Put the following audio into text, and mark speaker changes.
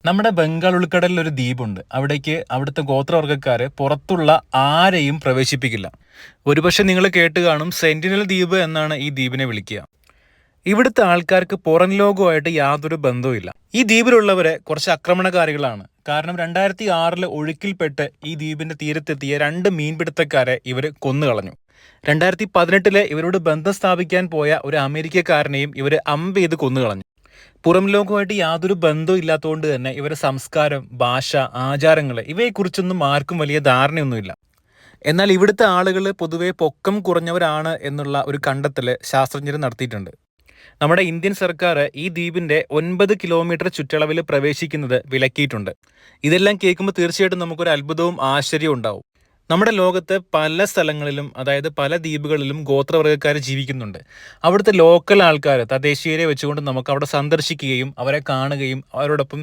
Speaker 1: നമ്മുടെ ബംഗാൾ ഉൾക്കടലിൽ ഒരു ദ്വീപുണ്ട്. അവിടേക്ക് അവിടുത്തെ ഗോത്രവർഗ്ഗക്കാര് പുറത്തുള്ള ആരെയും പ്രവേശിപ്പിക്കില്ല. ഒരുപക്ഷെ നിങ്ങൾ കേട്ട് കാണും, സെന്റിനൽ ദ്വീപ് എന്നാണ് ഈ ദ്വീപിനെ വിളിക്കുക. ഇവിടുത്തെ ആൾക്കാർക്ക് പുറം ലോകവുമായിട്ട് യാതൊരു ബന്ധവുമില്ല. ഈ ദ്വീപിലുള്ളവരെ കുറച്ച് ആക്രമണകാരികളാണ്. കാരണം 2006 ഒഴുക്കിൽപ്പെട്ട് ഈ ദ്വീപിന്റെ തീരത്തെത്തിയ 2 മീൻപിടുത്തക്കാരെ ഇവർ കൊന്നുകളഞ്ഞു. 2018 ഇവരോട് ബന്ധം സ്ഥാപിക്കാൻ പോയ ഒരു അമേരിക്കക്കാരനെയും ഇവർ അമ്പ് ചെയ്ത് കൊന്നുകളഞ്ഞു. പുറം ലോകവുമായിട്ട് യാതൊരു ബന്ധവും ഇല്ലാത്തതുകൊണ്ട് തന്നെ ഇവരുടെ സംസ്കാരം, ഭാഷ, ആചാരങ്ങൾ ഇവയെക്കുറിച്ചൊന്നും ആർക്കും വലിയ ധാരണയൊന്നുമില്ല. എന്നാൽ ഇവിടുത്തെ ആളുകൾ പൊതുവെ പൊക്കം കുറഞ്ഞവരാണ് എന്നുള്ള ഒരു കണ്ടെത്തൽ ശാസ്ത്രജ്ഞർ നടത്തിയിട്ടുണ്ട്. നമ്മുടെ ഇന്ത്യൻ സർക്കാർ ഈ ദ്വീപിന്റെ 9 കിലോമീറ്റർ ചുറ്റളവിൽ പ്രവേശിക്കുന്നത് വിലക്കിയിട്ടുണ്ട്. ഇതെല്ലാം കേൾക്കുമ്പോൾ തീർച്ചയായിട്ടും നമുക്കൊരു അത്ഭുതവും ആശ്ചര്യവും ഉണ്ടാവും. നമ്മുടെ ലോകത്ത് പല സ്ഥലങ്ങളിലും, അതായത് പല ദ്വീപുകളിലും ഗോത്രവർഗ്ഗക്കാർ ജീവിക്കുന്നുണ്ട്. അവിടുത്തെ ലോക്കൽ ആൾക്കാർ, തദ്ദേശീയരെ വെച്ചുകൊണ്ട് നമുക്ക് അവിടെ സന്ദർശിക്കുകയും അവരെ കാണുകയും അവരോടൊപ്പം